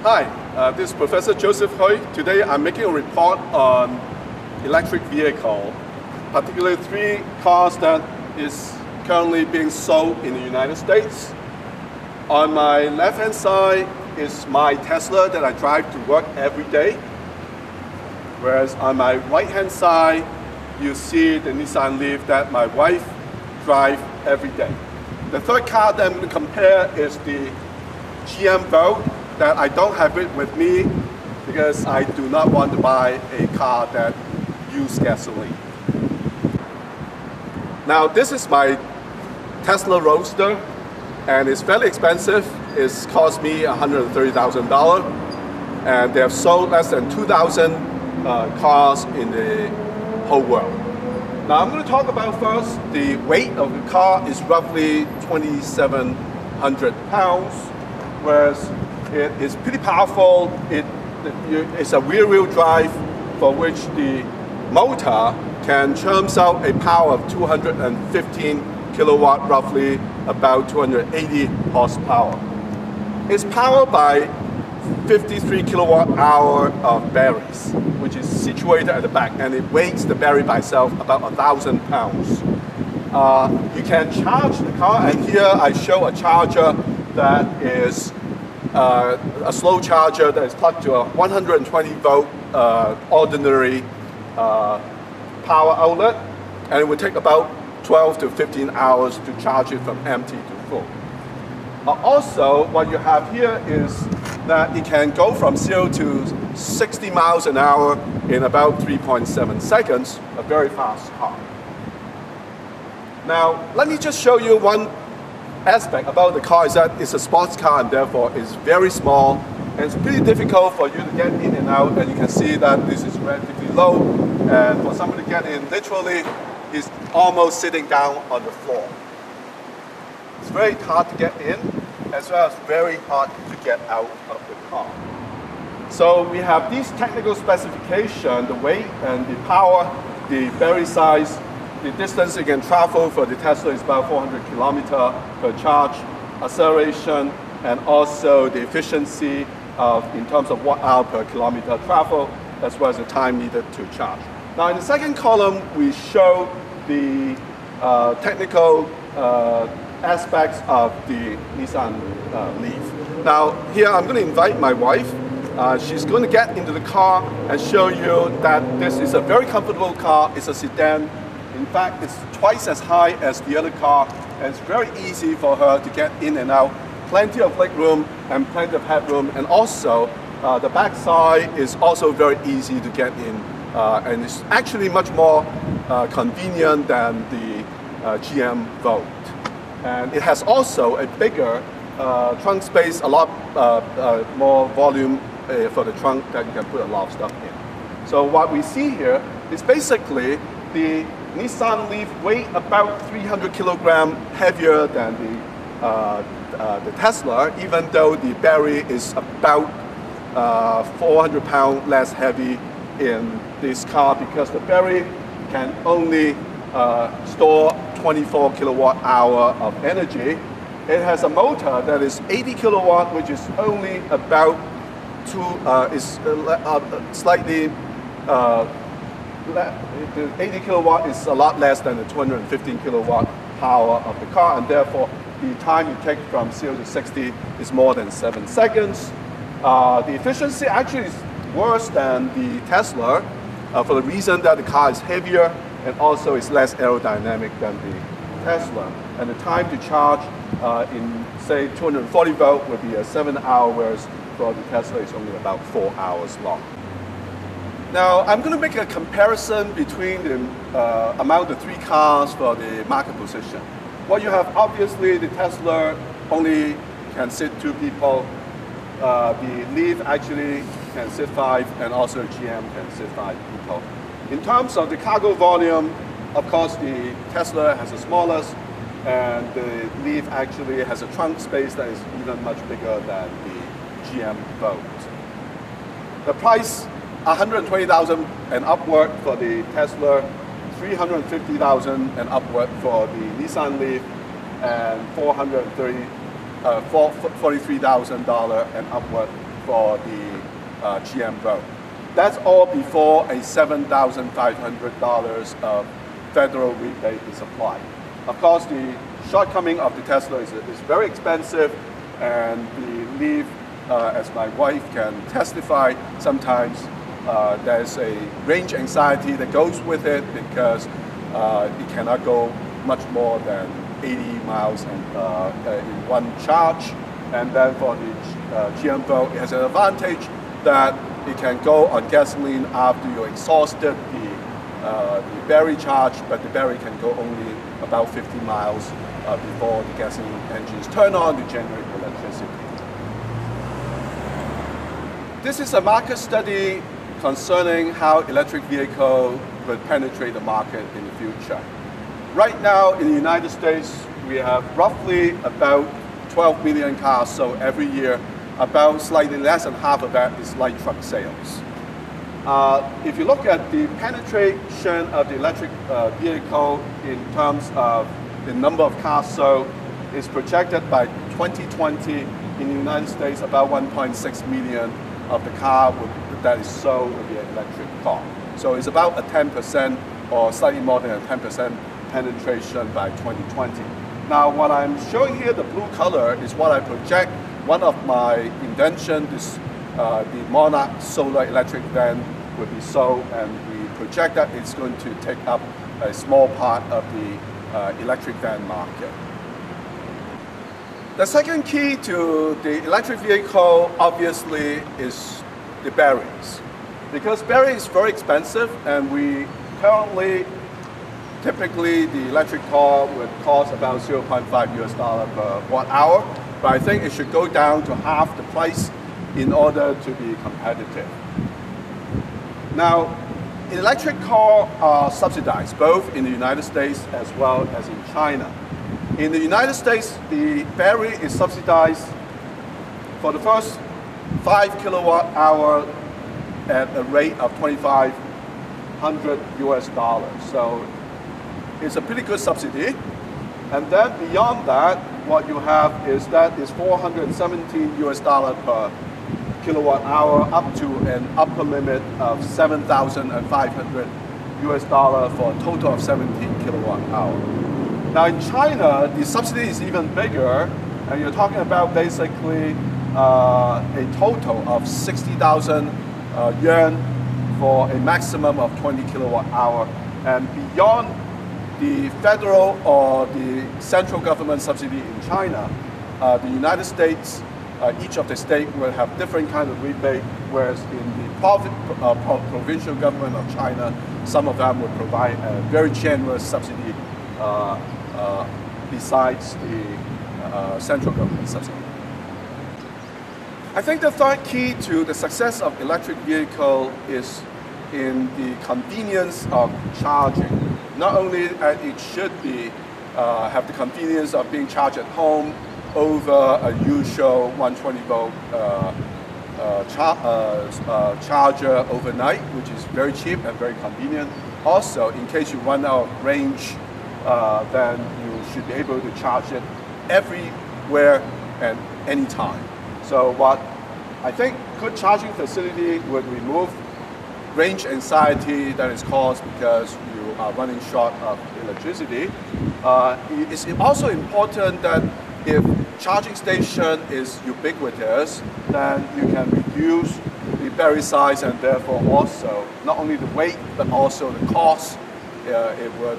Hi, this is Professor Joseph Hui. Today I'm making a report on electric vehicle, particularly 3 cars that is currently being sold in the United States. On my left-hand side is my Tesla that I drive to work every day. Whereas on my right-hand side, you see the Nissan Leaf that my wife drives every day. The third car that I'm going to compare is the GM Vogue that I don't have it with me because I do not want to buy a car that uses gasoline. Now this is my Tesla Roadster and it's fairly expensive. It's cost me $130,000 and they have sold less than 2,000 cars in the whole world. Now I'm going to talk about first the weight of the car is roughly 2,700 pounds, whereas it is pretty powerful. It's a rear-wheel drive for which the motor can churn out a power of 215 kilowatt, roughly about 280 horsepower. It's powered by 53 kilowatt hour of batteries, which is situated at the back, and it weighs the battery by itself about 1,000 pounds. You can charge the car, and here I show a charger that is a slow charger that is plugged to a 120 volt ordinary power outlet, and it would take about 12 to 15 hours to charge it from empty to full. Also, what you have here is that it can go from 0 to 60 miles an hour in about 3.7 seconds, a very fast car. Now, let me just show you one aspect about the car is that it's a sports car and therefore it's very small and it's pretty difficult for you to get in and out, and you can see that this is relatively low, and for somebody to get in, literally is almost sitting down on the floor. It's very hard to get in as well as very hard to get out of the car. So we have these technical specifications, the weight and the power, the battery size. The distance you can travel for the Tesla is about 400 kilometers per charge, acceleration, and also the efficiency in terms of watt-hour per kilometer travel, as well as the time needed to charge. Now in the second column, we show the technical aspects of the Nissan Leaf. Now here I'm going to invite my wife. She's going to get into the car and show you that this is a very comfortable car. It's a sedan. In fact, it's twice as high as the other car, and it's very easy for her to get in and out. Plenty of legroom and plenty of headroom, and also the back side is also very easy to get in, and it's actually much more convenient than the GM Vogue. And it has also a bigger trunk space, a lot more volume for the trunk that you can put a lot of stuff in. So what we see here is basically the Nissan Leaf weighs about 300 kilograms heavier than the Tesla, even though the battery is about 400 pounds less heavy in this car because the battery can only store 24 kilowatt hour of energy. It has a motor that is 80 kilowatt, which is only about slightly. The 80 kilowatt is a lot less than the 215 kilowatt power of the car, and therefore the time you take from 0 to 60 is more than 7 seconds. The efficiency actually is worse than the Tesla for the reason that the car is heavier and also is less aerodynamic than the Tesla. And the time to charge in say 240 volt would be 7 hours, whereas for the Tesla is only about 4 hours long. Now, I'm going to make a comparison between the amount of 3 cars for the market position. What you have, obviously, the Tesla only can sit 2 people. The Leaf actually can sit 5, and also GM can sit 5 people. In terms of the cargo volume, of course, the Tesla has the smallest, and the Leaf actually has a trunk space that is even much bigger than the GM Vogue. The price, $120,000 and upward for the Tesla, $350,000 and upward for the Nissan Leaf, and $43,000 and upward for the GM vote. That's all before a $7,500 of federal rebate is applied. Of course, the shortcoming of the Tesla is very expensive, and the leave, as my wife can testify, sometimes there's a range anxiety that goes with it because it cannot go much more than 80 miles in one charge. And then for the GM Vogue, it has an advantage that it can go on gasoline after you exhausted the battery charge, but the battery can go only about 50 miles before the gasoline engines turn on to generate electricity. This is a market study concerning how electric vehicle will penetrate the market in the future. Right now in the United States, we have roughly about 12 million cars sold every year. About slightly less than half of that is light truck sales. If you look at the penetration of the electric vehicle in terms of the number of cars sold, is projected by 2020 in the United States about 1.6 million of the car that is sold will be an electric car. So it's about a 10% or slightly more than a 10% penetration by 2020. Now what I'm showing here, the blue color, is what I project. One of my inventions, the Monarch solar electric van will be sold, and we project that it's going to take up a small part of the electric van market. The second key to the electric vehicle obviously is the batteries, because battery is very expensive, and we currently typically the electric car would cost about $0.5 per watt hour, but I think it should go down to half the price in order to be competitive. Now, electric cars are subsidized both in the United States as well as in China. In the United States, the battery is subsidized for the first 5 kilowatt hour at a rate of $2,500. So it's a pretty good subsidy. And then beyond that, what you have is that is $417 per kilowatt hour, up to an upper limit of $7,500 for a total of 17 kilowatt hour. Now in China, the subsidy is even bigger, and you're talking about basically a total of 60,000 yuan for a maximum of 20 kilowatt hour. And beyond the federal or the central government subsidy in China, the United States, each of the states will have different kind of rebate, whereas in the provincial government of China, some of them would provide a very generous subsidy besides the central government subsidy. I think the third key to the success of electric vehicle is in the convenience of charging. Not only that it should be have the convenience of being charged at home over a usual 120 volt charger overnight, which is very cheap and very convenient. Also, in case you run out of range, then you should be able to charge it everywhere and anytime. So what I think good charging facility would remove range anxiety that is caused because you are running short of electricity. It's also important that if charging station is ubiquitous, then you can reduce the battery size and therefore also not only the weight but also the cost it would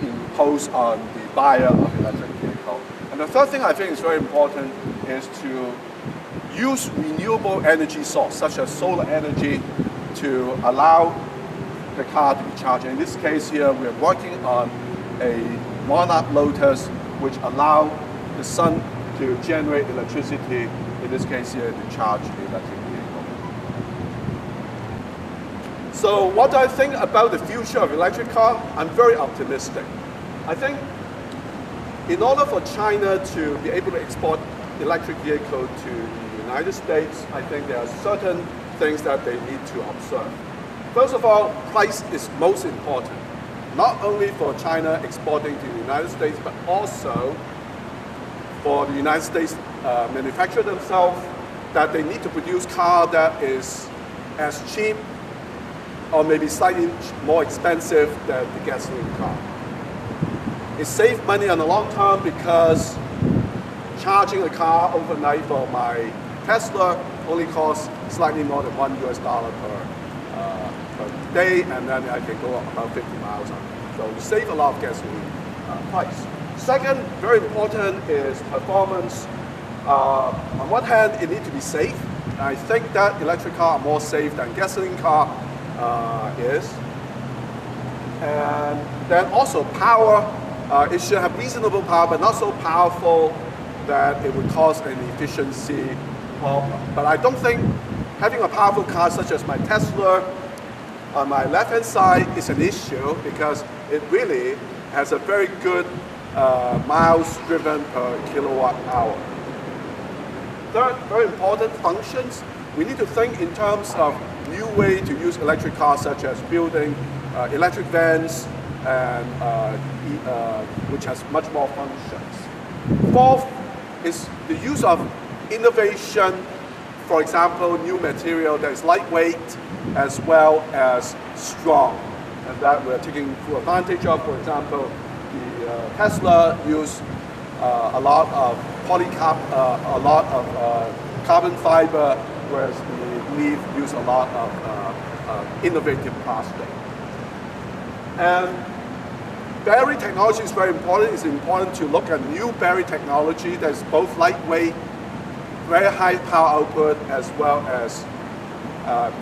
impose on the buyer of electric vehicle. And the third thing I think is very important is to use renewable energy source such as solar energy to allow the car to be charged. In this case here, we are working on a Monarch Lotus which allow the sun to generate electricity, in this case here, to charge the electric vehicle. So what do I think about the future of electric car? I'm very optimistic. I think in order for China to be able to export electric vehicle to the United States, I think there are certain things that they need to observe. First of all, price is most important. Not only for China exporting to the United States, but also for the United States manufacture themselves, that they need to produce car that is as cheap or maybe slightly more expensive than the gasoline car. It saves money on the long term because charging a car overnight for my Tesla only costs slightly more than $1 per day, and then I can go about 50 miles on it. So you save a lot of gasoline price. Second, very important, is performance. On one hand, it needs to be safe. I think that electric car are more safe than gasoline car is. And then also power. It should have reasonable power, but not so powerful that it would cause an efficiency problem. But I don't think having a powerful car such as my Tesla on my left-hand side is an issue, because it really has a very good miles driven per kilowatt hour. Third, very important, functions. We need to think in terms of new way to use electric cars, such as building electric vans, and which has much more functions. Fourth is the use of innovation. For example, new material that is lightweight as well as strong, and that we're taking full advantage of. For example, the Tesla use a lot of carbon fiber, whereas the Leaf use a lot of innovative plastic. And battery technology is very important. It's important to look at new battery technology that is both lightweight, very high power output, as well as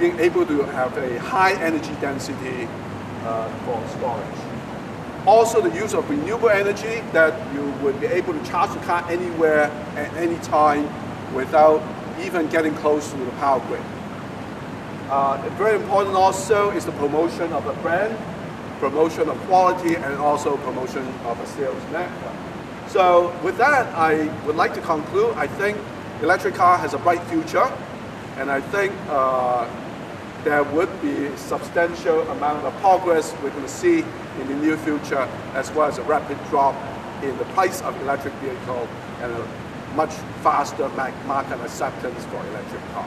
being able to have a high energy density for storage. Also, the use of renewable energy, that you would be able to charge the car anywhere at any time without even getting close to the power grid. Very important also is the promotion of a brand, promotion of quality, and also promotion of a sales network. So with that, I would like to conclude. I think electric car has a bright future, and I think there would be substantial amount of progress we're going to see in the near future, as well as a rapid drop in the price of electric vehicle and a much faster market acceptance for electric car.